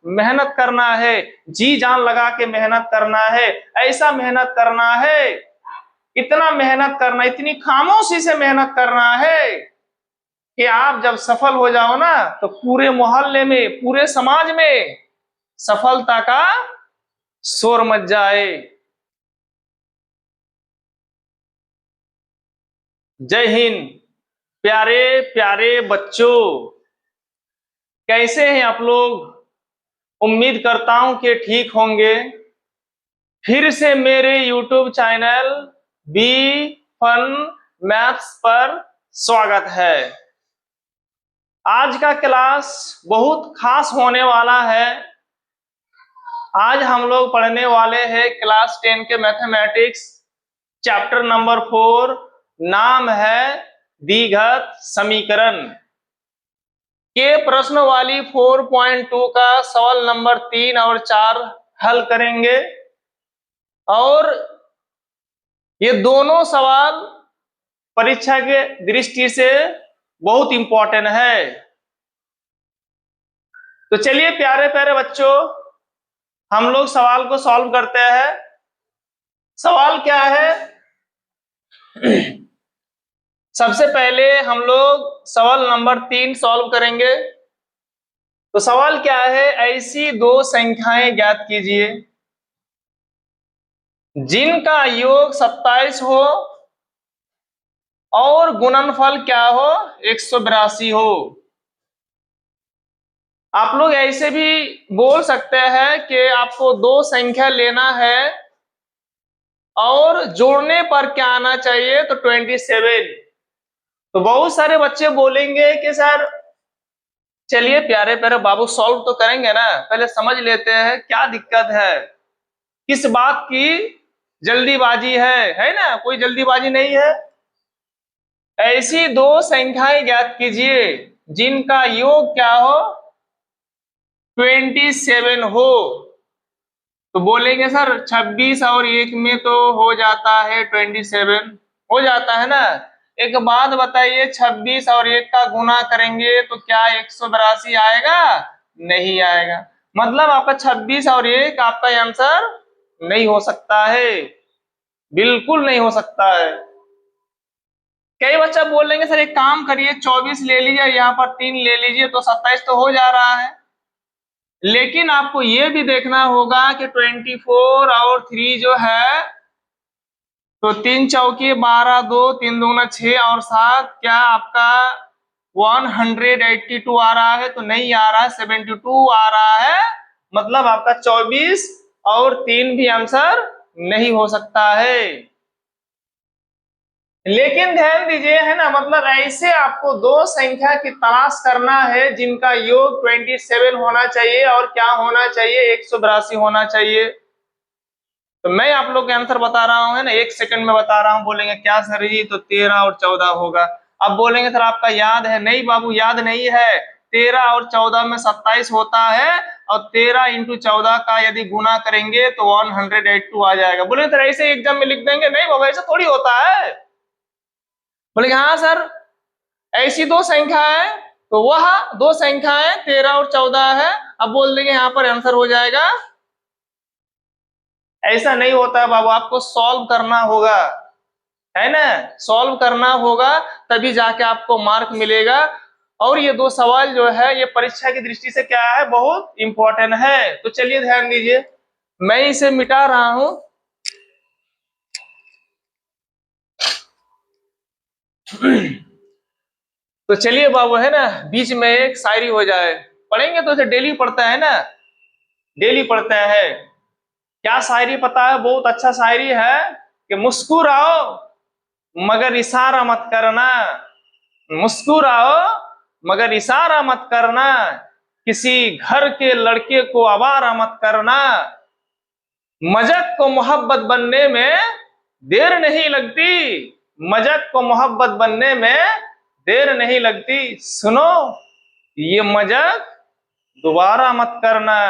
मेहनत करना है, जी जान लगा के मेहनत करना है, ऐसा मेहनत करना है, इतना मेहनत करना, इतनी खामोशी से मेहनत करना है कि आप जब सफल हो जाओ ना तो पूरे मोहल्ले में, पूरे समाज में सफलता का शोर मच जाए। जय हिंद। प्यारे प्यारे बच्चों, कैसे हैं आप लोग? उम्मीद करता हूं कि ठीक होंगे। फिर से मेरे YouTube channel be fun maths पर स्वागत है। आज का क्लास बहुत खास होने वाला है। आज हम लोग पढ़ने वाले हैं क्लास 10 के मैथमेटिक्स चैप्टर नंबर 4, नाम है द्विघात समीकरण के प्रश्न वाली 4.2 का सवाल नंबर 3 और 4 हल करेंगे। और ये दोनों सवाल परीक्षा के दृष्टि से बहुत इंपॉर्टेंट है। तो चलिए प्यारे प्यारे बच्चों, हम लोग सवाल को सॉल्व करते हैं। सवाल क्या है? सबसे पहले हम लोग सवाल नंबर 3 सॉल्व करेंगे। तो सवाल क्या है? ऐसी दो संख्याएं ज्ञात कीजिए जिनका योग 27 हो और गुणनफल क्या हो? 182 हो। आप लोग ऐसे भी बोल सकते हैं कि आपको दो संख्या लेना है और जोड़ने पर क्या आना चाहिए? तो 27। तो बहुत सारे बच्चे बोलेंगे कि सर चलिए प्यारे प्यारे बाबू सॉल्व तो करेंगे ना, पहले समझ लेते हैं क्या दिक्कत है, किस बात की जल्दीबाजी है ना? कोई जल्दीबाजी नहीं है। ऐसी दो संख्याएं ज्ञात कीजिए जिनका योग क्या हो? 27 हो। तो बोलेंगे सर 26 और 1 में तो हो जाता है 27, हो जाता है ना। एक बात बताइए, 26 और 1 का गुना करेंगे तो क्या 182 आएगा? नहीं आएगा। मतलब आपका 26 और 1 आपका आंसर नहीं हो सकता है, बिल्कुल नहीं हो सकता है। कई बच्चा बोल लेंगे सर एक काम करिए 24 ले लीजिए, यहाँ पर 3 ले लीजिए तो 27 तो हो जा रहा है। लेकिन आपको ये भी देखना होगा कि 24 और 3 जो है तो 3 चौकी 12, 2 3 दूना 6 और 7, क्या आपका 182 आ रहा है? तो नहीं आ रहा है, 72 आ रहा है। मतलब आपका 24 और 3 भी आंसर नहीं हो सकता है। लेकिन ध्यान दीजिए, है ना, मतलब ऐसे आपको दो संख्या की तलाश करना है जिनका योग 27 होना चाहिए और क्या होना चाहिए? 182 होना चाहिए। तो मैं आप लोग के आंसर बता रहा हूं, है ना, 1 सेकंड में बता रहा हूं। बोलेंगे क्या सर जी? तो 13 और 14 होगा। अब बोलेंगे सर आपका याद है? नहीं बाबू, याद नहीं है। 13 और 14 में 27 होता है और 13 इंटू 14 का यदि गुना करेंगे तो 182 आ जाएगा। बोले सर ऐसे एग्जाम में लिख देंगे? नहीं बाबा, ऐसा थोड़ी होता है। बोले हाँ सर ऐसी दो संख्या है, तो वह दो संख्याएं 13 और 14 है। अब बोल देंगे यहाँ पर आंसर हो जाएगा। ऐसा नहीं होता है बाबू, आपको सॉल्व करना होगा, है ना, सॉल्व करना होगा तभी जाके आपको मार्क मिलेगा। और ये दो सवाल जो है ये परीक्षा की दृष्टि से क्या है? बहुत इंपॉर्टेंट है। तो चलिए ध्यान दीजिए, मैं इसे मिटा रहा हूं। तो चलिए बाबू, है ना, बीच में एक शायरी हो जाए। पढ़ेंगे तो इसे डेली पढ़ता है ना, डेली पढ़ते हैं। क्या शायरी पता है? बहुत अच्छा शायरी है कि मुस्कुराओ मगर इशारा मत करना, मुस्कुराओ मगर इशारा मत करना, किसी घर के लड़के को आवारा मत करना, मजाक को मोहब्बत बनने में देर नहीं लगती, मजाक को मोहब्बत बनने में देर नहीं लगती, सुनो ये मजाक दोबारा मत करना।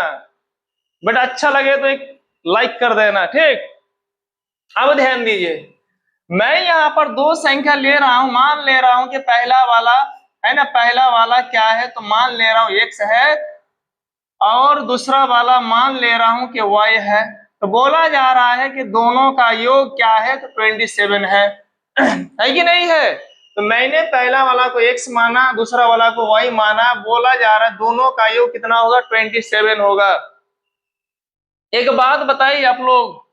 बेटा अच्छा लगे तो एक लाइक कर देना, ठीक। अब ध्यान दीजिए, मैं यहाँ पर दो संख्या ले रहा हूं, मान ले रहा हूं कि पहला वाला, है ना, पहला वाला क्या है? तो मान ले रहा हूं x है और दूसरा वाला मान ले रहा हूं कि y है। तो बोला जा रहा है कि दोनों का योग क्या है, तो 27 है है कि नहीं है। तो मैंने पहला वाला को x माना, दूसरा वाला को y माना, बोला जा रहा है दोनों का योग कितना होगा, 27 होगा। एक बात बताइए आप लोग,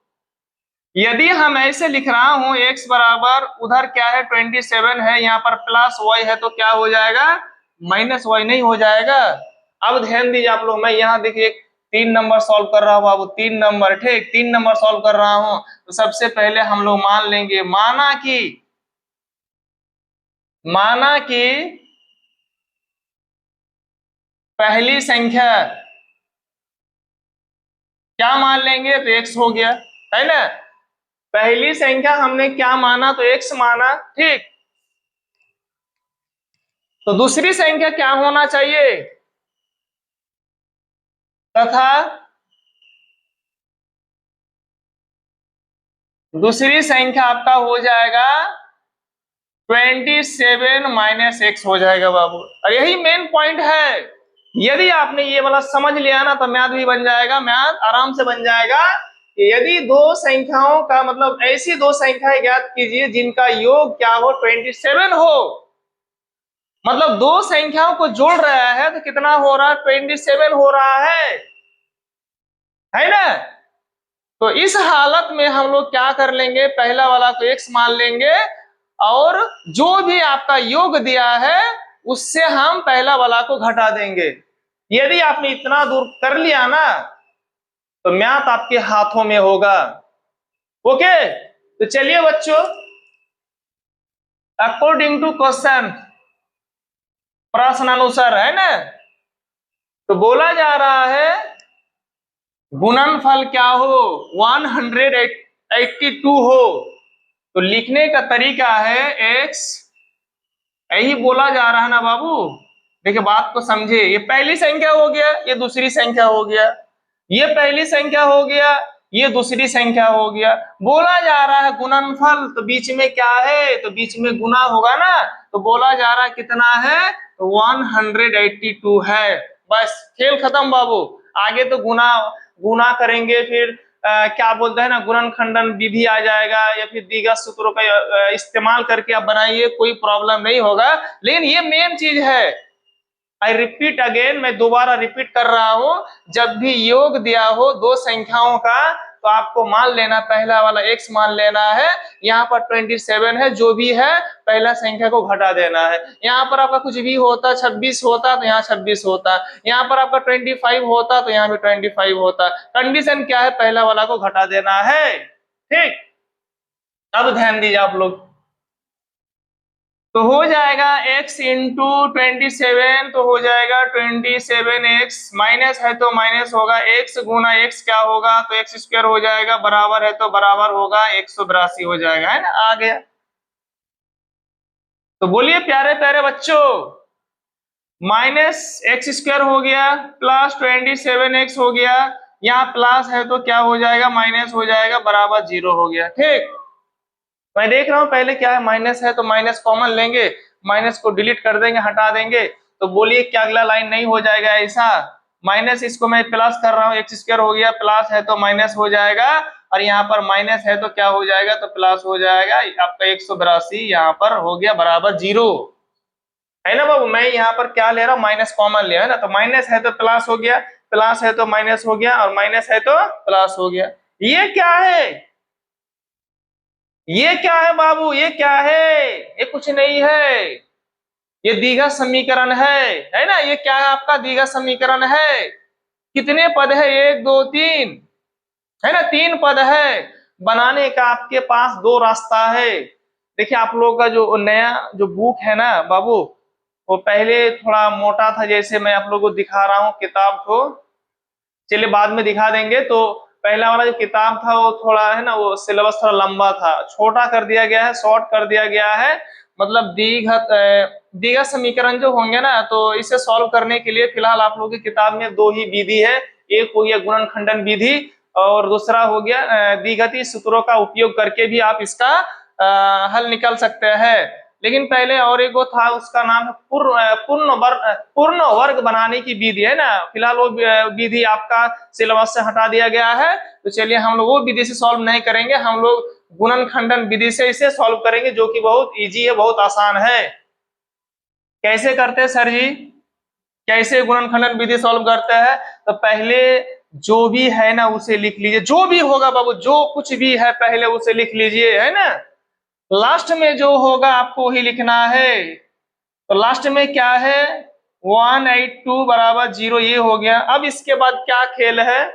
यदि हम ऐसे लिख रहा हूं x बराबर उधर क्या है 27 है, यहाँ पर प्लस y है, तो क्या हो जाएगा, माइनस y नहीं हो जाएगा। अब ध्यान दीजिए आप लोग, मैं यहाँ देखिए 3 नंबर सॉल्व कर रहा हूँ बाबू, 3 नंबर, ठीक, 3 नंबर सॉल्व कर रहा हूँ। तो सबसे पहले हम लोग मान लेंगे, माना कि पहली संख्या क्या मान लेंगे, तो x हो गया, है ना। पहली संख्या हमने क्या माना, तो x माना, ठीक। तो दूसरी संख्या क्या होना चाहिए, तथा दूसरी संख्या आपका हो जाएगा 27 माइनस x हो जाएगा बाबू। और यही मेन पॉइंट है, यदि आपने ये वाला समझ लिया ना, तो मैथ भी बन जाएगा, मैथ आराम से बन जाएगा। कि यदि दो संख्याओं का मतलब ऐसी दो संख्याएं ज्ञात कीजिए जिनका योग क्या हो, 27 हो, मतलब दो संख्याओं को जोड़ रहा है तो कितना हो रहा है, 27 हो रहा है ना। तो इस हालत में हम लोग क्या कर लेंगे, पहला वाला को x मान लेंगे, और जो भी आपका योग दिया है उससे हम पहला वाला को घटा देंगे। यदि आपने इतना दूर कर लिया ना, तो मैथ आपके हाथों में होगा। ओके, तो चलिए बच्चों, अकॉर्डिंग टू क्वेश्चन, प्रश्नानुसार, है ना, तो बोला जा रहा है गुणनफल क्या हो, 182 हो। तो लिखने का तरीका है x, यही बोला जा रहा है ना बाबू। देखिए बात को समझे, ये पहली संख्या हो गया, ये दूसरी संख्या हो गया, ये पहली संख्या हो गया, ये दूसरी संख्या हो गया। बोला जा रहा है गुणनफल, तो बीच में क्या है, तो बीच में गुना होगा ना। तो बोला जा रहा है कितना है, तो 182 है। बस खेल खत्म बाबू। आगे तो गुना गुना करेंगे, फिर क्या बोलते हैं ना, गुणन खंडन विधि आ जाएगा, या फिर दीर्घ सूत्रों का इस्तेमाल करके आप बनाइए, कोई प्रॉब्लम नहीं होगा। लेकिन ये मेन चीज है, आई रिपीट अगेन, मैं दोबारा रिपीट कर रहा हूं, जब भी योग दिया हो दो संख्याओं का, तो आपको मान लेना, पहला वाला x मान लेना है, यहाँ पर 27 है, जो भी है पहला संख्या को घटा देना है। यहाँ पर आपका कुछ भी होता, 26 होता तो यहाँ 26 होता, यहाँ पर आपका 25 होता तो यहाँ भी 25 होता। कंडीशन क्या है, पहला वाला को घटा देना है, ठीक। अब ध्यान दीजिए आप लोग, तो हो जाएगा x इंटू 27, तो हो जाएगा 27x, माइनस है तो माइनस होगा, x गुना x क्या होगा, तो x स्क्वायर हो जाएगा, बराबर है तो बराबर होगा 182 हो जाएगा, है ना, आ गया। तो बोलिए प्यारे प्यारे बच्चों, माइनस एक्स स्क्वायर हो गया, प्लस 27x हो गया, यहाँ प्लस है तो क्या हो जाएगा, माइनस हो जाएगा, बराबर 0 हो गया, ठीक। मैं देख रहा हूं पहले क्या है, माइनस है तो माइनस कॉमन लेंगे, माइनस को डिलीट कर देंगे, हटा देंगे। तो बोलिए क्या अगला लाइन नहीं हो जाएगा ऐसा, माइनस इसको मैं प्लस कर रहा हूँ, एक्स स्क्वायर हो गया, प्लस है तो माइनस हो जाएगा, और यहाँ पर माइनस है तो क्या हो जाएगा, तो प्लस हो जाएगा, आपका 182 यहाँ पर हो गया बराबर 0, है ना बाबू। मैं यहाँ पर क्या ले रहा हूँ, माइनस कॉमन लिया, है ना, तो माइनस है तो प्लस हो गया, प्लस है तो माइनस हो गया, और माइनस है तो प्लस हो गया। ये क्या है, ये क्या है बाबू, ये क्या है, ये कुछ नहीं है, ये द्विघात समीकरण है ना। ये क्या है, आपका द्विघात समीकरण है। कितने पद है, 1 2 3, है ना, 3 पद है। बनाने का आपके पास 2 रास्ता है। देखिए आप लोगों का जो नया जो बुक है ना बाबू, वो पहले थोड़ा मोटा था, जैसे मैं आप लोगों को दिखा रहा हूँ किताब को, चलिए बाद में दिखा देंगे। तो पहला वाला जो किताब था वो थोड़ा है ना, वो सिलेबस थोड़ा लंबा था, छोटा कर दिया गया है, शॉर्ट कर दिया गया है। मतलब द्विघात समीकरण जो होंगे ना, तो इसे सॉल्व करने के लिए फिलहाल आप लोगों की किताब में 2 ही विधि है। एक हो गया गुणन खंडन विधि, और दूसरा हो गया द्विघाती सूत्रों का उपयोग करके भी आप इसका हल निकाल सकते हैं। लेकिन पहले और एक वो था, उसका नाम है पूर्ण वर्ग बनाने की विधि, है ना। फिलहाल वो विधि आपका सिलेबस से हटा दिया गया है, तो चलिए हम लोग वो विधि से सॉल्व नहीं करेंगे, हम लोग गुणन खंडन विधि से इसे सॉल्व करेंगे, जो कि बहुत इजी है, बहुत आसान है। कैसे करते हैं सर जी, कैसे गुणन खंडन विधि सॉल्व करते हैं? तो पहले जो भी है ना उसे लिख लीजिए, जो भी होगा बाबू, जो कुछ भी है पहले उसे लिख लीजिए, है ना। लास्ट में जो होगा आपको वही लिखना है। तो लास्ट में क्या है, 182 बराबर 0, ये हो गया। अब इसके बाद क्या खेल है,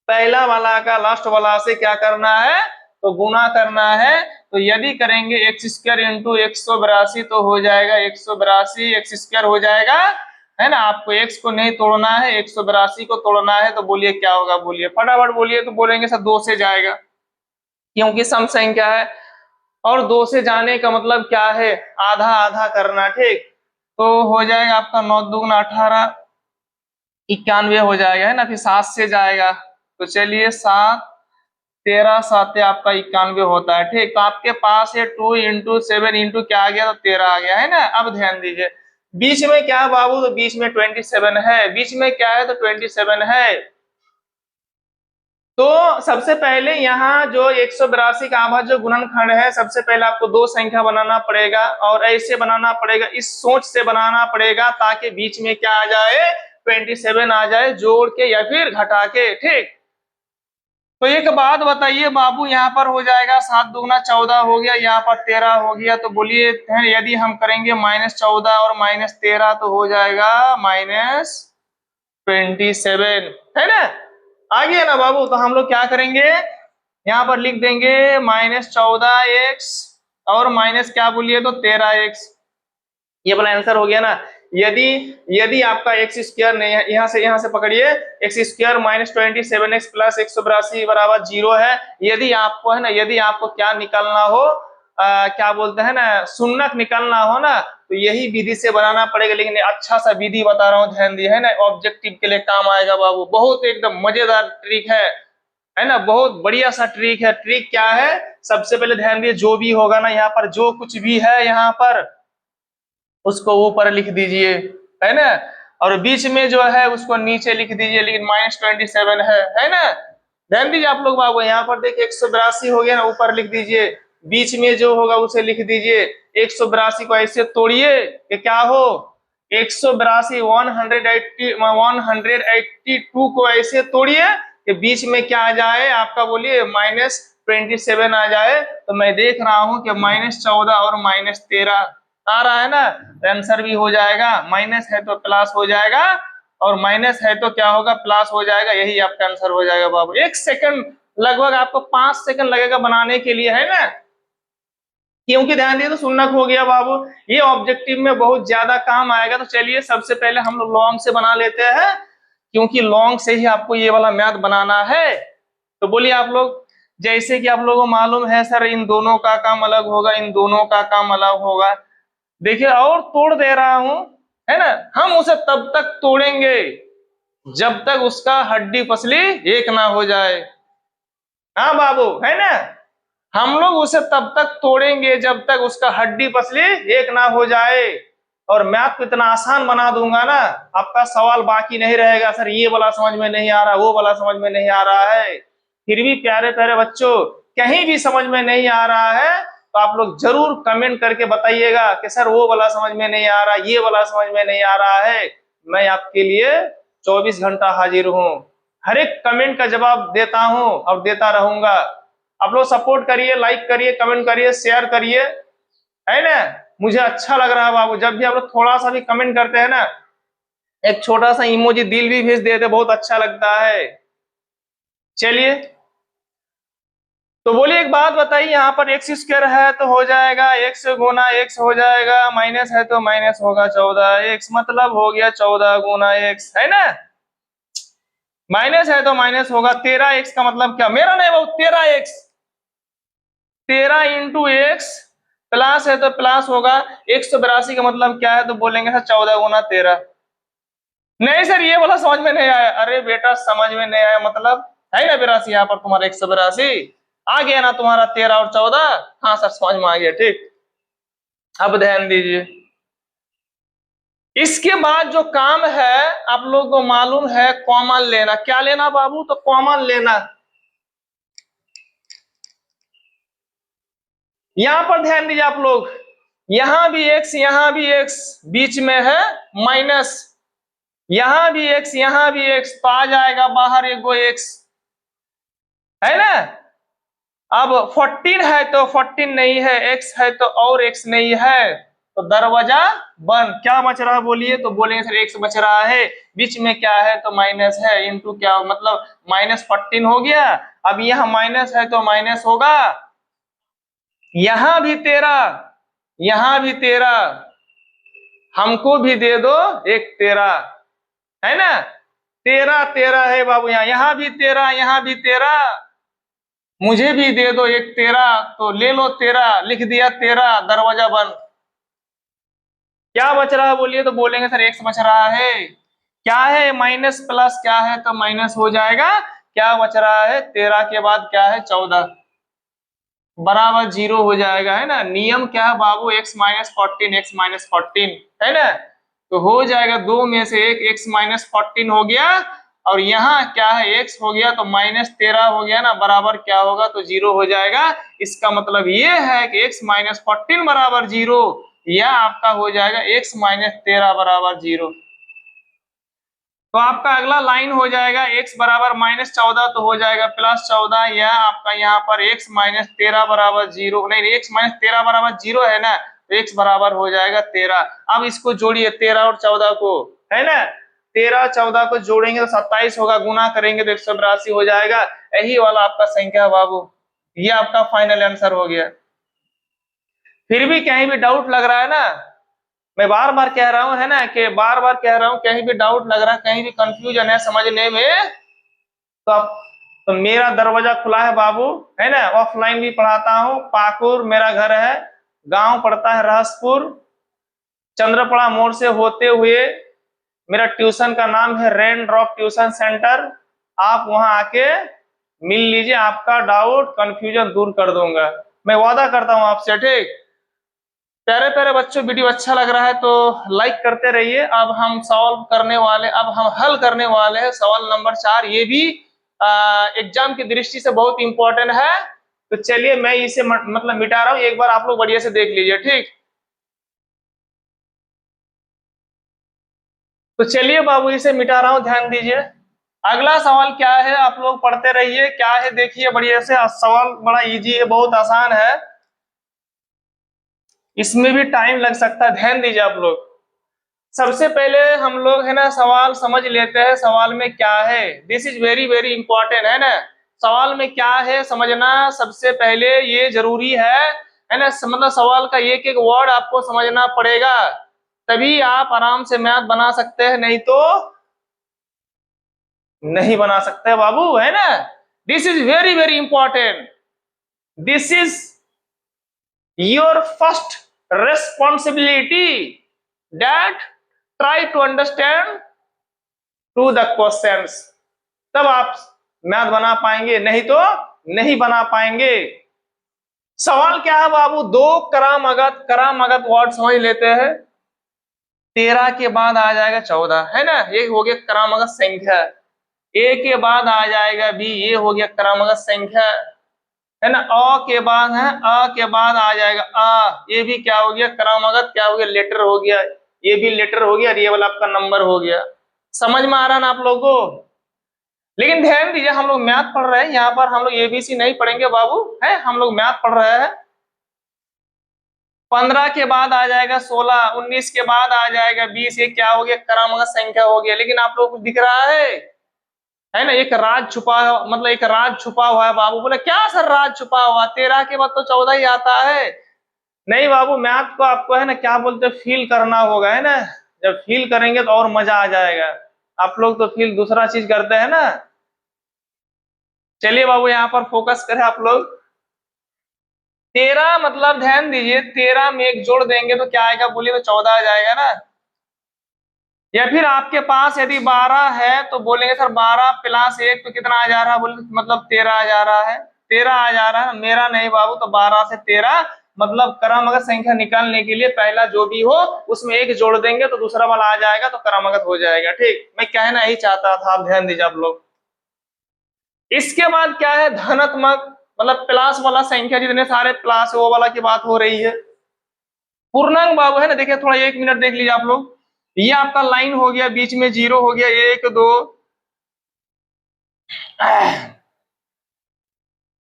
पहला वाला का लास्ट वाला से क्या करना है, तो गुना करना है। तो यदि करेंगे एक्स स्क्वायर इंटू 182 तो हो जाएगा 182 एक्स स्क्वायर हो जाएगा, है ना। आपको एक्स को नहीं तोड़ना है, 182 को तोड़ना है। तो बोलिए क्या होगा, बोलिए फटाफट बोलिए। तो बोलेंगे सर 2 से जाएगा, क्योंकि सम संख्या है, और 2 से जाने का मतलब क्या है, आधा आधा करना, ठीक। तो हो जाएगा आपका 9 दूगुना 18, 91 हो जाएगा, है ना। फिर 7 से जाएगा, तो चलिए 7 13 7 आपका 91 होता है, ठीक। तो आपके पास है 2 इंटू 7 इंटू क्या आ गया, तो 13 आ गया, है ना। अब ध्यान दीजिए बीच में क्या बाबू, तो बीच में 27 है, बीच में क्या है, तो 27 है। तो सबसे पहले यहाँ जो 182 का अभाज्य गुणनखंड है, सबसे पहले आपको 2 संख्या बनाना पड़ेगा, और ऐसे बनाना पड़ेगा, इस सोच से बनाना पड़ेगा, ताकि बीच में क्या आ जाए, 27 आ जाए, जोड़ के या फिर घटा के, ठीक। तो एक बात बताइए बाबू, यहाँ पर हो जाएगा 7 दूगुना 14 हो गया, यहाँ पर 13 हो गया। तो बोलिए यदि हम करेंगे -14 और -13 तो हो जाएगा -27, है ना। आ गया ना बाबू। तो हम लोग क्या करेंगे, यहाँ पर लिख देंगे -14x और माइनस क्या बोलिए, तो 13x, ये वाला आंसर हो गया ना। यदि यदि आपका एक्स स्क्वायर नहीं है, यहाँ से पकड़िए, एक्स स्क्वायर -27x प्लस 182 बराबर 0 है। यदि आपको, है ना, यदि आपको क्या निकालना हो, क्या बोलते हैं ना, शून्यक निकालना हो ना, तो यही विधि से बनाना पड़ेगा। लेकिन अच्छा सा विधि बता रहा हूँ, ध्यान दिए, है ना, ऑब्जेक्टिव के लिए काम आएगा बाबू। बहुत एकदम मजेदार ट्रिक है ना, बहुत बढ़िया सा ट्रिक है। ट्रिक क्या है, सबसे पहले ध्यान दिए, जो भी होगा ना यहाँ पर, जो कुछ भी है यहाँ पर, उसको ऊपर लिख दीजिए, है ना। और बीच में जो है उसको नीचे लिख दीजिए, लेकिन -27 है ना। ध्यान दीजिए आप लोग बाबू, यहाँ पर देखिए 182 हो गया ना, ऊपर लिख दीजिए, बीच में जो होगा उसे लिख दीजिए। 182 को ऐसे तोड़िए कि क्या हो, 182 182 को ऐसे तोड़िए कि बीच में क्या आ जाए आपका, बोलिए -27 आ जाए। तो मैं देख रहा हूं कि -14 और -13 आ रहा है ना, तो आंसर भी हो जाएगा। माइनस है तो प्लस हो जाएगा, और माइनस है तो क्या होगा, प्लस हो जाएगा। यही आपका आंसर हो जाएगा बाबू। 1 सेकंड लगभग आपको 5 सेकंड लगेगा बनाने के लिए, है ना, क्योंकि ध्यान दिए तो शून्यक हो गया बाबू। ये ऑब्जेक्टिव में बहुत ज्यादा काम आएगा। तो चलिए सबसे पहले हम लोग लॉन्ग से बना लेते हैं, क्योंकि लॉन्ग से ही आपको ये वाला मैथ बनाना है। तो बोलिए आप लोग, जैसे कि आप लोगों को मालूम है सर, इन दोनों का काम अलग होगा, इन दोनों का काम अलग होगा। देखिए और तोड़ दे रहा हूं, है ना। हम उसे तब तक तोड़ेंगे जब तक उसका हड्डी पसली एक ना हो जाए। हाँ बाबू, है ना, हम लोग उसे तब तक तोड़ेंगे जब तक उसका हड्डी पसली एक ना हो जाए। और मैथ को इतना आसान बना दूंगा ना, आपका सवाल बाकी नहीं रहेगा, सर ये वाला समझ में नहीं आ रहा, वो वाला समझ में नहीं आ रहा है। फिर भी प्यारे प्यारे बच्चों, कहीं भी समझ में नहीं आ रहा है तो आप लोग जरूर कमेंट करके बताइएगा कि सर वो वाला समझ में नहीं आ रहा, ये वाला समझ में नहीं आ रहा है। मैं आपके लिए 24 घंटा हाजिर हूँ, हर एक कमेंट का जवाब देता हूँ और देता रहूंगा। आप लोग सपोर्ट करिए, लाइक करिए, कमेंट करिए, शेयर करिए, है ना। मुझे अच्छा लग रहा है बाबू, जब भी आप लोग थोड़ा सा भी कमेंट करते हैं ना, एक छोटा सा इमोजी दिल भी भेज देते, बहुत अच्छा लगता है। चलिए, तो बोलिए एक बात बताइए, यहाँ पर एक्स स्क्वायर है तो हो जाएगा एक्स गुना एक्स हो जाएगा, माइनस है तो माइनस होगा 14x, मतलब हो गया 14 गुना एक्स, है ना। माइनस है तो माइनस होगा, 13x का मतलब क्या, मेरा नहीं वो 13x, 13 इंटू एक्स, प्लस है तो प्लस होगा। 182 का मतलब क्या है, तो बोलेंगे सर 14 गुना 13। नहीं सर ये वाला समझ में नहीं आया, अरे बेटा समझ में नहीं आया मतलब, है ना 82, यहाँ पर तुम्हारा 182 आ गया ना, तुम्हारा 13 और 14, हाँ सर समझ में आ गया, ठीक। अब ध्यान दीजिए, इसके बाद जो काम है आप लोगों को मालूम है, कॉमन लेना। क्या लेना बाबू? तो कॉमन लेना। यहां पर ध्यान दीजिए आप लोग, यहां भी एक्स, यहां भी एक्स, बीच में है माइनस, यहां भी एक्स, यहां भी एक्स, तो आ जाएगा बाहर एक गो एक्स, है ना। अब 14 है तो 14 नहीं है, एक्स है तो और एक्स नहीं है, तो दरवाजा बंद। क्या बच रहा है बोलिए? तो बोलेंगे सर एक्स बच रहा है, बीच में क्या है तो माइनस है, इंटू क्या मतलब -14 हो गया। अब यह माइनस है तो माइनस होगा, यहां भी 13, यहां भी 13, हमको भी दे दो एक 13, है ना। 13 13 है बाबू, यहाँ भी 13, यहाँ भी 13, मुझे भी दे दो एक 13, तो ले लो 13, लिख दिया 13, दरवाजा बंद। क्या बच रहा है बोलिए? तो बोलेंगे सर एक्स बच रहा है। क्या है? माइनस प्लस क्या है तो माइनस हो जाएगा। क्या बच रहा है? 13 के बाद क्या है? 14, बराबर 0 हो जाएगा, है ना। नियम क्या है बाबू? x-14, x-14, है ना। तो हो जाएगा दो में से एक, x-14 हो गया, और यहाँ क्या है? x हो गया, तो -13 हो गया ना, बराबर क्या होगा? तो 0 हो जाएगा। इसका मतलब ये है कि x-14 बराबर 0, या आपका हो जाएगा x-13 बराबर 0। तो आपका अगला लाइन हो जाएगा x बराबर -14, तो हो जाएगा +14, या आपका यहाँ पर x-13 बराबर 0, नहीं x-13 बराबर 0 है ना, तो x बराबर हो जाएगा 13। अब इसको जोड़िए 13 और 14 को, है ना। 13 14 को जोड़ेंगे तो 27 होगा, गुना करेंगे तो 182 हो जाएगा। यही वाला आपका संख्या बाबू, ये आपका फाइनल आंसर हो गया। फिर भी कहीं भी डाउट लग रहा है ना, मैं बार बार कह रहा हूं, है ना, कि बार बार कह रहा हूं, कहीं भी डाउट लग रहा है, कहीं भी कंफ्यूजन है समझने में, तो आप, तो मेरा दरवाजा खुला है बाबू, है ना। ऑफलाइन भी पढ़ाता हूँ, पाकुर मेरा घर है, गांव पड़ता है रहसपुर, चंद्रपड़ा मोड़ से होते हुए मेरा ट्यूशन का नाम है रेन ड्रॉप ट्यूशन सेंटर। आप वहां आके मिल लीजिए, आपका डाउट कंफ्यूजन दूर कर दूंगा, मैं वादा करता हूं आपसे, ठीक। प्यारे प्यारे बच्चों, वीडियो अच्छा लग रहा है तो लाइक करते रहिए। अब हम सॉल्व करने वाले, अब हम हल करने वाले हैं सवाल नंबर 4। ये भी एग्जाम की दृष्टि से बहुत इंपॉर्टेंट है। तो चलिए मैं इसे मतलब मिटा रहा हूं, एक बार आप लोग बढ़िया से देख लीजिए, ठीक। तो चलिए बाबू इसे मिटा रहा हूं, ध्यान दीजिए। अगला सवाल क्या है आप लोग पढ़ते रहिए, क्या है देखिए बढ़िया से। सवाल बड़ा इजी है, बहुत आसान है, इसमें भी टाइम लग सकता है, ध्यान दीजिए आप लोग। सबसे पहले हम लोग, है ना, सवाल समझ लेते हैं, सवाल में क्या है। This is very very important, है ना। सवाल में क्या है समझना सबसे पहले ये जरूरी है ना। मतलब सवाल का एक एक वर्ड आपको समझना पड़ेगा, तभी आप आराम से मैथ बना सकते हैं, नहीं तो नहीं बना सकते बाबू, है ना। This is very very important, this is your first responsibility, that try to understand to the questions, तब आप मैथ बना पाएंगे, नहीं तो नहीं बना पाएंगे। सवाल क्या है बाबू? दो करामगत, करामगत वर्ड समझ लेते हैं। 13 के बाद आ जाएगा 14, है ना, ये हो गया करामगत संख्या। ए के बाद आ जाएगा बी, ये हो गया करामगत संख्या, है ना। अ के बाद है, अ के बाद आ जाएगा आ, ये भी क्या हो गया? करामगत क्या हो गया? लेटर हो गया, ये भी लेटर हो गया, और ये वाला आपका नंबर हो गया। समझ में आ रहा ना आप लोगों को? लेकिन ध्यान दीजिए, हम लोग मैथ पढ़ रहे हैं, यहाँ पर हम लोग एबीसी नहीं पढ़ेंगे बाबू, है, हम लोग मैथ पढ़ रहे हैं। 15 के बाद आ जाएगा 16, 19 के बाद आ जाएगा 20, ये क्या हो गया? करामगत संख्या हो गया। लेकिन आप लोग कुछ दिख रहा है ना, एक राज छुपा, मतलब एक राज छुपा हुआ है बाबू। बोले क्या सर राज छुपा हुआ? 13 के बाद तो 14 ही आता है। नहीं बाबू, मैथ को आपको, है ना, क्या बोलते हैं, फील करना होगा, है ना। जब फील करेंगे तो और मजा आ जाएगा। आप लोग तो फील दूसरा चीज करते हैं ना। चलिए बाबू यहाँ पर फोकस करें आप लोग। 13 मतलब ध्यान दीजिए, 13 में एक जोड़ देंगे तो क्या आएगा बोलिए? तो 14 आ जाएगा ना। या फिर आपके पास यदि 12 है तो बोलेंगे सर 12 प्लस 1 तो कितना आ जा रहा है बोले? मतलब 13 आ जा रहा है, 13 आ जा रहा है। मेरा नहीं बाबू, तो 12 से 13 मतलब क्रमागत संख्या निकालने के लिए पहला जो भी हो उसमें एक जोड़ देंगे तो दूसरा वाला आ जाएगा तो क्रमागत हो जाएगा। ठीक, मैं कहना ही चाहता था, आप ध्यान दीजिए आप लोग। इसके बाद क्या है, धनात्मक मतलब प्लस वाला संख्या, जितने सारे प्लस है वो वाला की बात हो रही है। पूर्णांक बाबू है ना, देखिए थोड़ा 1 मिनट देख लीजिए आप लोग। ये आपका लाइन हो गया, बीच में जीरो हो गया, 1 2।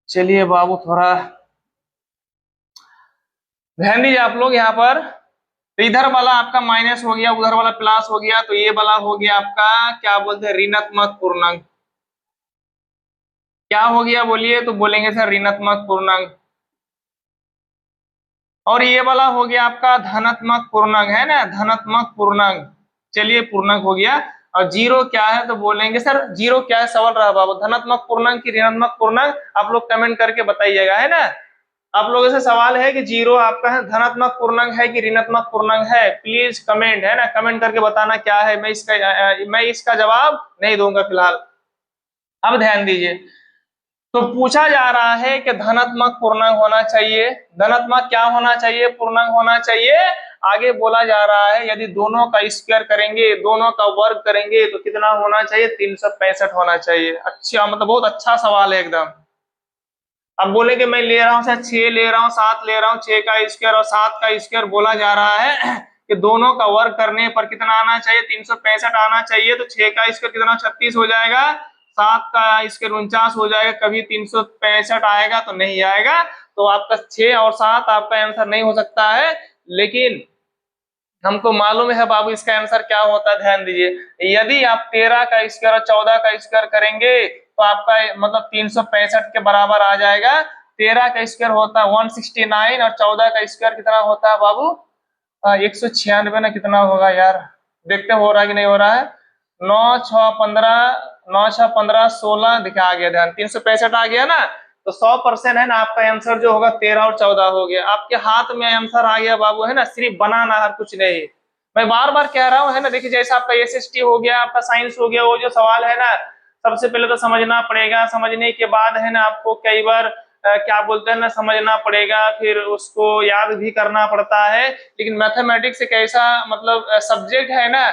चलिए बाबू थोड़ा ध्यान दीजिए आप लोग यहाँ पर। तो इधर वाला आपका माइनस हो गया, उधर वाला प्लस हो गया, तो ये वाला हो गया आपका क्या बोलते हैं, ऋणात्मक पूर्णांक। क्या हो गया बोलिए, तो बोलेंगे सर ऋणात्मक पूर्णांक। और ये वाला हो गया आपका धनात्मक पूर्णांक, है ना, धनात्मक पूर्णांक। चलिए पूर्णांक हो गया। और जीरो क्या है, तो बोलेंगे सर जीरो क्या है, सवाल रहा बाबू, धनात्मक पूर्णांक की ऋणात्मक पूर्णांक, आप लोग कमेंट करके बताइएगा, है ना। आप लोगों से सवाल है कि जीरो आपका है धनात्मक पूर्णांक है कि ऋणात्मक पूर्णांक है, प्लीज कमेंट, है ना, कमेंट करके बताना क्या है। मैं इसका जवाब नहीं दूंगा फिलहाल। अब ध्यान दीजिए, तो पूछा जा रहा है कि धनात्मक पूर्णांक होना चाहिए, धनात्मक क्या होना चाहिए, पूर्णांक होना चाहिए। आगे बोला जा रहा है यदि दोनों का स्क्वायर करेंगे, दोनों का वर्ग करेंगे तो कितना होना चाहिए, 365 होना चाहिए। अच्छा, मतलब बहुत अच्छा सवाल है एकदम। अब बोलेंगे मैं ले रहा हूँ सर 6 ले रहा हूँ, 7 ले रहा हूँ, 6 का स्क्वायर और 7 का स्क्वायर बोला जा रहा है कि दोनों का वर्ग करने पर कितना आना चाहिए, 365 आना चाहिए। तो 6 का स्क्वायर कितना, 36 हो जाएगा, 7 का स्क्वायर 49 हो जाएगा, कभी 365 आएगा तो नहीं आएगा। तो आपका 6 और 7 आपका आंसर नहीं हो सकता है, लेकिन हमको मालूम है बाबू इसका आंसर क्या होता है। ध्यान दीजिए, यदि आप 13 का स्क्वायर और 14 का स्क्वायर करेंगे तो आपका मतलब 365 के बराबर आ जाएगा। 13 का स्क्वायर होता है 169 और 14 का स्क्वायर कितना होता है बाबू, 196 ना, कितना होगा यार, देखते हो रहा है कि नहीं हो रहा है। 9 6 15, 9 6 15 16, देखिए आ गया ध्यान, 365 आ गया ना। तो 100% है ना, आपका आंसर जो होगा 13 और 14 हो गया, आपके हाथ में आंसर आ गया बाबू, है ना, सिर्फ बनाना है, कुछ नहीं। मैं बार बार कह रहा हूँ, है ना, देखिए जैसे आपका एसएसटी हो गया, आपका साइंस हो गया, वो जो सवाल है ना, सबसे पहले तो समझना पड़ेगा, समझने के बाद है ना आपको कई बार क्या बोलते हैं ना, समझना पड़ेगा, फिर उसको याद भी करना पड़ता है। लेकिन मैथमेटिक्स एक ऐसा मतलब सब्जेक्ट है ना,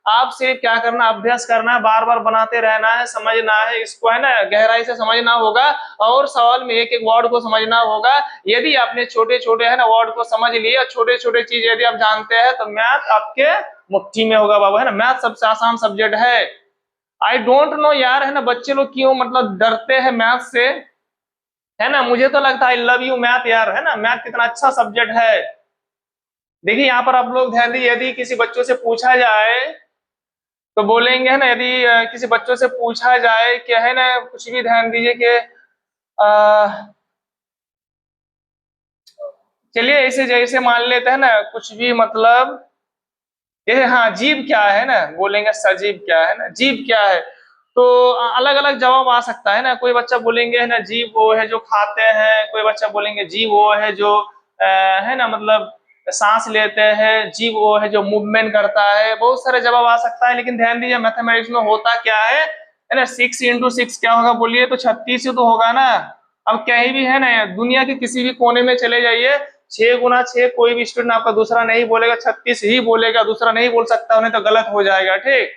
आप सिर्फ क्या करना, अभ्यास करना है, बार बार बनाते रहना है, समझना है इसको, है ना, गहराई से समझना होगा और सवाल में एक एक वर्ड को समझना होगा। यदि आपने छोटे छोटे है ना वर्ड को समझ लिए, छोटे छोटे चीज यदि आप जानते हैं तो मैथ आपके मुट्ठी में होगा बाबू, है ना। मैथ सबसे आसान सब्जेक्ट है। आई डोंट नो यार, है ना, बच्चे लोग क्यों मतलब डरते हैं मैथ से, है ना। मुझे तो लगता है आई लव यू मैथ यार, है ना, मैथ कितना अच्छा सब्जेक्ट है। देखिए यहाँ पर आप लोग ध्यान दीजिए, यदि किसी बच्चों से पूछा जाए तो बोलेंगे, है ना, यदि किसी बच्चों से पूछा जाए कि है ना, कुछ भी ध्यान दीजिए कि चलिए ऐसे जैसे मान लेते हैं ना, कुछ भी मतलब जैसे हाँ जीव क्या है ना, बोलेंगे सजीव क्या है ना, जीव क्या है, तो अलग अलग जवाब आ सकता है ना। कोई बच्चा बोलेंगे है ना जीव वो है जो खाते हैं, कोई बच्चा बोलेंगे जीव वो है जो है ना मतलब सांस लेते हैं, जीव वो है जो मूवमेंट करता है, बहुत सारे जवाब आ सकता है। लेकिन ध्यान दीजिए मैथमेटिक्स में होता क्या है ना, 6 इंटू 6 क्या होगा बोलिए, तो 36 ही तो होगा ना। अब कहीं भी है ना दुनिया के किसी भी कोने में चले जाइए, 6 गुना 6 कोई भी स्टूडेंट आपका दूसरा नहीं बोलेगा, 36 ही बोलेगा, दूसरा नहीं बोल सकता, उन्हें तो गलत हो जाएगा। ठीक,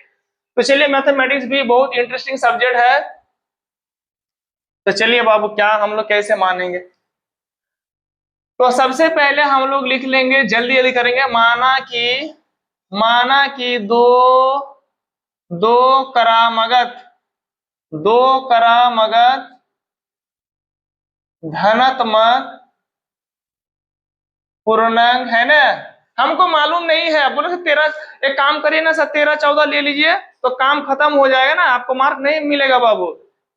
तो चलिए मैथमेटिक्स भी बहुत इंटरेस्टिंग सब्जेक्ट है। तो चलिए बाबू क्या हम लोग कैसे मानेंगे, तो सबसे पहले हम लोग लिख लेंगे, जल्दी जल्दी करेंगे। माना कि दो करामगत दो करामगत धनात्मक पूर्णांक है ना, हमको मालूम नहीं है, बोले सर 13, एक काम करिए ना सर 13 14 ले लीजिए तो काम खत्म हो जाएगा ना, आपको मार्क नहीं मिलेगा बाबू।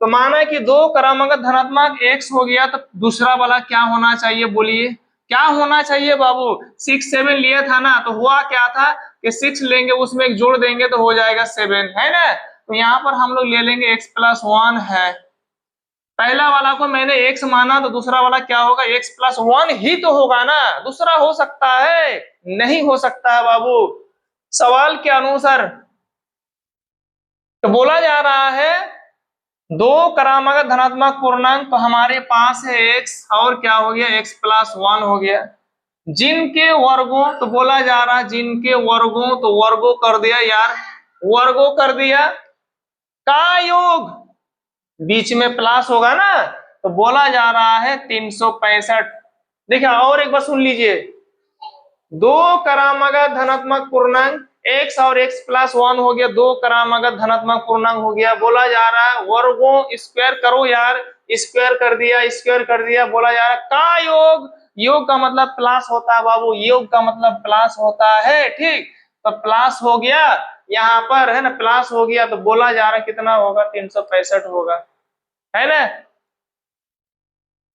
तो माना कि 2 क्रमागत धनात्मक x हो गया, तो दूसरा वाला क्या होना चाहिए बोलिए, क्या होना चाहिए बाबू, 6 7 लिया था ना, तो हुआ क्या था कि 6 लेंगे उसमें एक जोड़ देंगे तो हो जाएगा 7, है ना। तो यहाँ पर हम लोग ले लेंगे x+1 है, पहला वाला को मैंने x माना तो दूसरा वाला क्या होगा, x+1 ही तो होगा ना, दूसरा हो सकता है, नहीं हो सकता है बाबू सवाल के अनुसार। तो बोला जा रहा है 2 क्रमागत धनात्मक पूर्णांक, तो हमारे पास है x और क्या हो गया, x+1 हो गया। जिनके वर्गों, तो बोला जा रहा है जिनके वर्गों, तो वर्गों कर दिया यार, वर्गों कर दिया का योग, बीच में प्लस होगा ना, तो बोला जा रहा है 365। देखिए और एक बार सुन लीजिए, दो क्रमागत धनात्मक पूर्णांक x और x प्लस 1 हो गया, दो क्रमागत धनात्मक पूर्णांक हो गया, बोला जा रहा है वर्गों स्क्वायर करो यार, स्क्वायर कर दिया, स्क्वायर कर दिया, बोला जा रहा है का योग, योग का मतलब प्लस होता है बाबू, योग का मतलब प्लस होता है, ठीक, तो प्लस हो गया यहाँ पर है ना, प्लस हो गया, तो बोला जा रहा है कितना होगा, 365 होगा, है ना।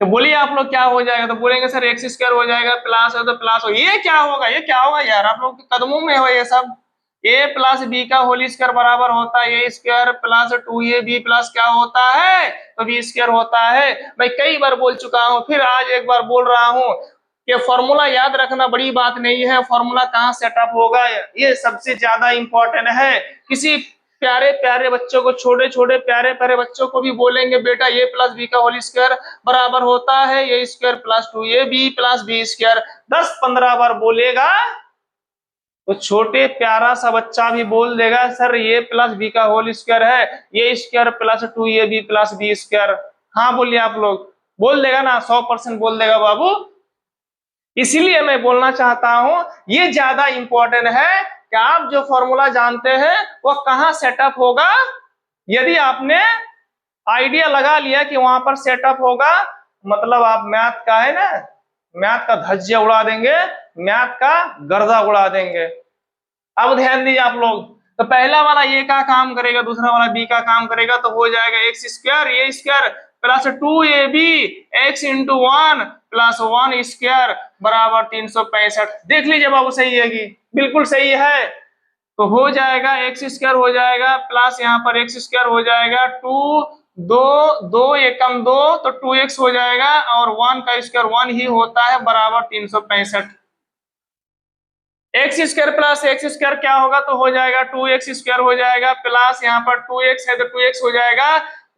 तो बोलिए आप लोग क्या हो जाएगा, तो बोलेंगे सर एक्स स्क्वायर हो जाएगा, प्लस है तो प्लस हो, ये क्या होगा, ये क्या होगा यार, आप लोग के कदमों में हो ये सब। ए प्लस बी का होल स्क्वायर बराबर होता है A square plus 2ab plus क्या होता है, तो बी स्क्वायर होता है। मैं कई बार बोल चुका हूं, फिर आज एक बार बोल रहा हूं कि फॉर्मूला याद रखना बड़ी बात नहीं है, फॉर्मूला कहाँ सेटअप होगा ये सबसे ज्यादा इंपॉर्टेंट है। किसी प्यारे प्यारे बच्चों को, छोटे छोटे प्यारे प्यारे बच्चों को भी बोलेंगे बेटा ए प्लस बी का होल स्क्वायर बराबर होता है A square plus 2ab plus B square, 10-15 बार बोलेगा तो छोटे प्यारा सा बच्चा भी बोल देगा सर ए प्लस बी का होल स्क्वायर है A square plus 2ab plus B square. हाँ बोलिए आप लोग, बोल देगा ना, 100% बोल देगा बाबू। इसीलिए मैं बोलना चाहता हूं ये ज्यादा इंपॉर्टेंट है कि आप जो फॉर्मूला जानते हैं वो कहां सेटअप होगा। यदि आपने आइडिया लगा लिया कि वहां पर सेटअप होगा, मतलब आप मैथ का है ना, मैथ का धज्जिया उड़ा देंगे, मैथ का गर्दा उड़ा देंगे। अब ध्यान दीजिए आप लोग, तो पहला वाला ए का काम करेगा, दूसरा वाला बी का काम करेगा, तो हो जाएगा x square a square plus 2ab x into 1 plus 1 square बराबर 365। देख लीजिए बाबू सही है कि बिल्कुल सही है, तो हो जाएगा एक्स स्क्वायर हो जाएगा प्लस यहाँ पर एक्स स्क्वायर हो जाएगा 2 दो दो एकम दो, तो 2x हो जाएगा और 1 का स्क्वायर 1 ही होता है बराबर 365। X square plus x square क्या होगा, तो हो जाएगा 2x स्क्वायर हो जाएगा प्लस यहाँ पर 2x है तो 2x हो जाएगा,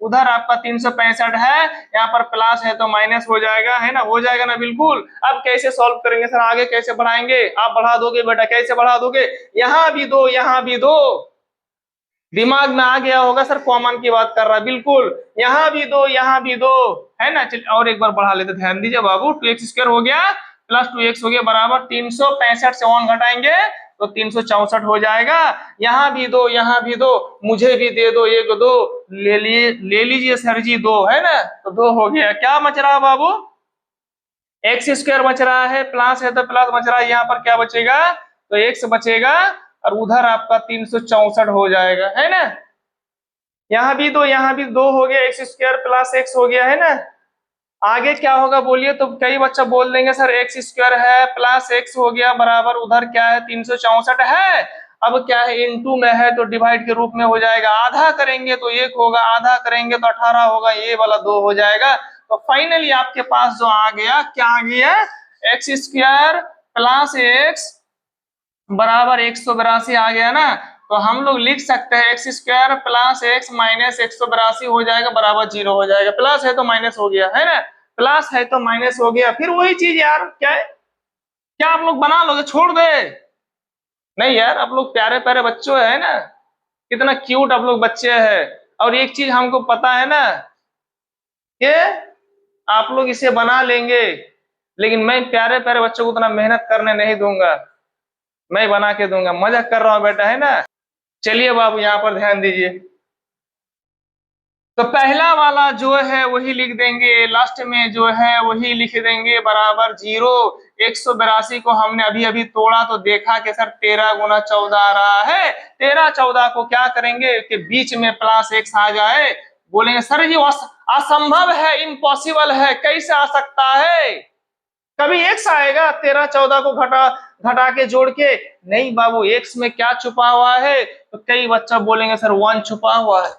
उधर आपका 365 है, यहाँ पर प्लस है तो माइनस हो जाएगा, है ना, हो जाएगा ना बिल्कुल। अब कैसे सॉल्व करेंगे सर, आगे कैसे बढ़ाएंगे, आप बढ़ा दोगे बेटा, कैसे बढ़ा दोगे, यहाँ भी दो यहाँ भी दो, दिमाग में आ गया होगा सर, कॉमन की बात कर रहा है बिल्कुल, यहाँ भी दो यहाँ भी दो, है ना। चलिए और एक बार बढ़ा लेते, ध्यान दीजिए बाबू, 2x स्क्वायर हो गया प्लस 2x हो गया बराबर 365 से 1 घटाएंगे तो 364 हो जाएगा, यहाँ भी दो यहाँ भी दो, मुझे भी दे दो एक दो, ले लीजिए सर जी दो, है ना, तो दो हो गया। क्या बच रहा बाबू, एक्स स्क्वायर बच रहा है, प्लस है तो प्लस बच रहा है, यहाँ पर क्या बचेगा, तो एक्स बचेगा और उधर आपका 364 हो जाएगा, है ना। यहाँ भी दो हो गया, एक्स स्क्वायर प्लस एक्स हो गया, है ना। आगे क्या होगा बोलिए, तो कई बच्चा बोल देंगे सर एक्स स्क्वायर है प्लस एक्स हो गया बराबर उधर क्या है 364 है, अब क्या है इनटू में है तो डिवाइड के रूप में हो जाएगा, आधा करेंगे तो 1 होगा, आधा करेंगे तो 18 होगा, ये वाला 2 हो जाएगा। तो फाइनली आपके पास जो आ गया, क्या आ गया, एक्स स्क्वायर प्लस एक्स बराबर 182 आ गया ना। तो हम लोग लिख सकते हैं x square plus x minus 182 हो जाएगा बराबर 0 हो जाएगा, प्लस है तो माइनस हो गया, है ना, प्लस है तो माइनस हो गया। फिर वही चीज यार, क्या है, क्या आप लोग बना लोगे, छोड़ दे, नहीं यार, आप लोग प्यारे प्यारे बच्चों है ना, कितना क्यूट आप लोग बच्चे हैं। और एक चीज हमको पता है ना कि आप लोग इसे बना लेंगे, लेकिन मैं प्यारे प्यारे बच्चों को उतना मेहनत करने नहीं दूंगा, मैं बना के दूंगा, मजाक कर रहा हूं बेटा, है ना। चलिए बाबू यहाँ पर ध्यान दीजिए, तो पहला वाला जो है वही लिख देंगे, लास्ट में जो है वही लिख देंगे बराबर 0। 182 को हमने अभी अभी तोड़ा तो देखा कि सर 13 गुना 14 आ रहा है, 13-14 को क्या करेंगे कि बीच में प्लस एक्स आ जाए, बोलेंगे सर ये असंभव है, इम्पॉसिबल है, कैसे आ सकता है, कभी एक्स आएगा 13-14 को घटा घटा के जोड़ के, नहीं बाबू, एक्स में क्या छुपा हुआ है, तो कई बच्चा बोलेंगे सर 1 छुपा हुआ है,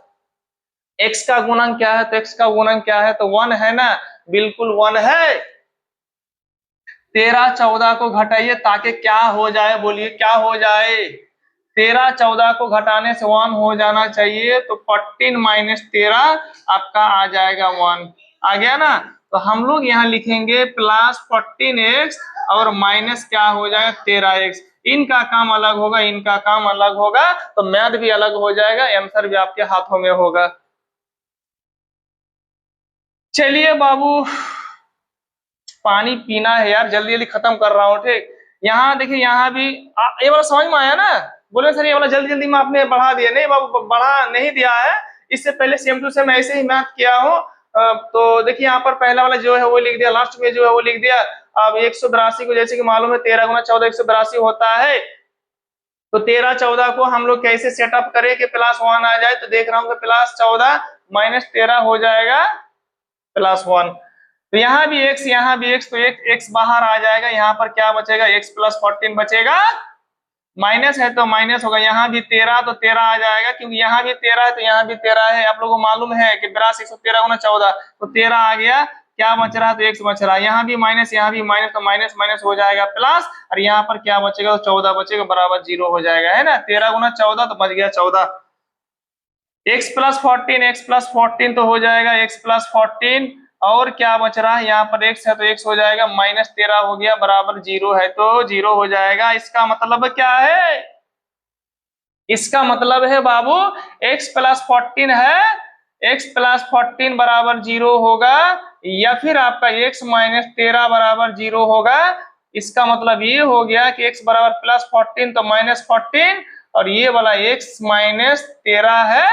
एक्स का गुणन क्या है, तो एक्स का गुणन क्या है, तो 1 है ना, बिल्कुल 1 है। 13-14 को घटाइए ताकि क्या हो जाए, बोलिए क्या हो जाए, 13-14 को घटाने से 1 हो जाना चाहिए, तो 14 माइनस 13 आपका आ जाएगा 1, आ गया ना। तो हम लोग यहाँ लिखेंगे प्लस 14x और माइनस क्या हो जाएगा 13x। इनका काम अलग होगा, इनका काम अलग होगा, तो मैथ भी अलग हो जाएगा, आंसर भी आपके हाथों में होगा। चलिए बाबू, पानी पीना है यार, जल्दी जल्दी खत्म कर रहा हूँ, ठीक। यहाँ देखिए, यहाँ भी ये वाला समझ में आया ना? बोले सर ये वाला जल्दी जल्दी में आपने बढ़ा दिया। नहीं बाबू, बढ़ा नहीं दिया है, इससे पहले सेम टू सेम ऐसे ही मैथ किया हूँ। तो देखिए यहाँ पर पहला वाला जो है वो लिख दिया, लास्ट में जो है वो लिख दिया। अब 182 को जैसे कि मालूम है 13 गुना 14 182 होता है, तो 13 14 को हम लोग कैसे सेटअप करें कि +1 आ जाए? तो देख रहा हूँ कि +14 -13 हो जाएगा +1। तो यहाँ भी x, यहाँ भी x, तो एक x बाहर आ जाएगा, यहाँ पर क्या बचेगा? x + 14 बचेगा, माइनस है तो माइनस होगा। यहाँ भी 13 तो 13 आ जाएगा, क्योंकि यहाँ भी 13 है तो यहाँ भी 13 है। आप लोगों को मालूम है कि 82 113 गुना 14, तो 13 आ गया, क्या बच रहा है? तो x बच रहा है। यहाँ भी माइनस, यहाँ भी माइनस, तो माइनस माइनस हो जाएगा प्लस, और यहाँ पर क्या बचेगा? तो 14 बचेगा, बराबर 0 हो जाएगा, है ना? 13 गुना 14 तो बच गया 14। x + 14, x + 14 तो हो जाएगा x + 14, और क्या बच रहा है? यहाँ पर x है तो x हो जाएगा, -13 हो गया, बराबर 0 है तो 0 हो जाएगा। इसका मतलब क्या है? इसका मतलब है बाबू x + 14 है, x + 14 बराबर 0 होगा, या फिर आपका x - 13 बराबर 0 होगा। इसका मतलब ये हो गया कि x बराबर +14 तो -14, और ये वाला x - 13 है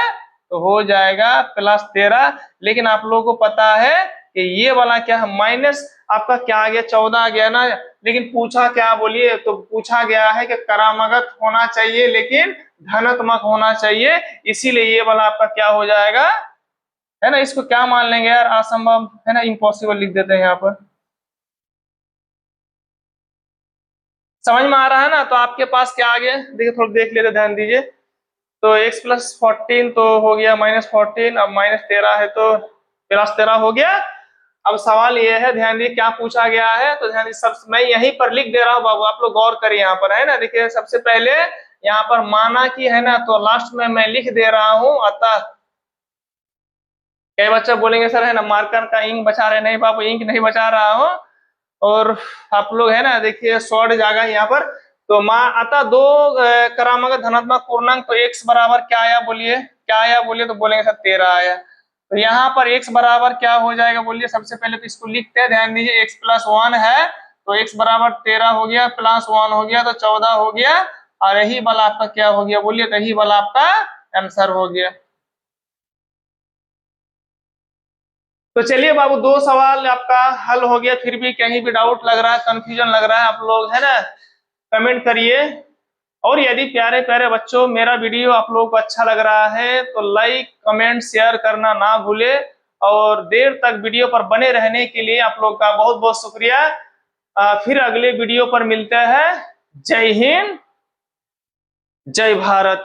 तो हो जाएगा +13। लेकिन आप लोगों को पता है कि ये वाला क्या है? माइनस आपका क्या आ गया? 14 आ गया ना। लेकिन पूछा क्या, बोलिए? तो पूछा गया है कि करामागत होना चाहिए लेकिन धनात्मक होना चाहिए, इसीलिए ये वाला आपका क्या हो जाएगा, है ना? इसको क्या मान लेंगे यार? असंभव, है ना? इम्पॉसिबल लिख देते हैं यहाँ पर। समझ में आ रहा है ना? तो आपके पास क्या आ गया, देखिए थोड़ा देख लेते, ध्यान दीजिए। तो x + 14 तो हो गया -14, अब -13 है तो +13 हो गया। अब सवाल ये है, ध्यान दीजिए क्या पूछा गया है, तो ध्यान दीजिए, सब मैं यहीं पर लिख दे रहा हूँ बाबू, आप लोग गौर करिए यहाँ पर, है ना? देखिए सबसे पहले यहाँ पर माना कि, है ना, तो लास्ट में मैं लिख दे रहा हूँ अतः। कई बच्चे बोलेंगे सर, है ना, मार्कर का इंक बचा रहे। नहीं बाबू, इंक नहीं बचा रहा हूँ, और आप लोग, है ना, देखिए शॉर्ट जाएगा यहाँ पर। तो अतः दो करामागत धनात्मक पूर्णांक, तो x बराबर क्या आया बोलिए? क्या आया बोलिए? तो बोलेंगे सर 13 आया। तो यहाँ पर x बराबर क्या हो जाएगा बोलिए? सबसे पहले तो इसको लिखते हैं, ध्यान दीजिए, x + 1 है तो x बराबर 13 हो गया, +1 हो गया तो 14 हो गया, और यही वाला आपका क्या हो गया बोलिए? तो यही वाला आपका आंसर हो गया। तो चलिए बाबू, दो सवाल आपका हल हो गया। फिर भी कहीं भी डाउट लग रहा है, कंफ्यूजन लग रहा है, आप लोग, है ना, कमेंट करिए। और यदि प्यारे प्यारे बच्चों मेरा वीडियो आप लोगों को अच्छा लग रहा है तो लाइक कमेंट शेयर करना ना भूले, और देर तक वीडियो पर बने रहने के लिए आप लोग का बहुत बहुत शुक्रिया। फिर अगले वीडियो पर मिलते हैं। जय हिंद, जय भारत।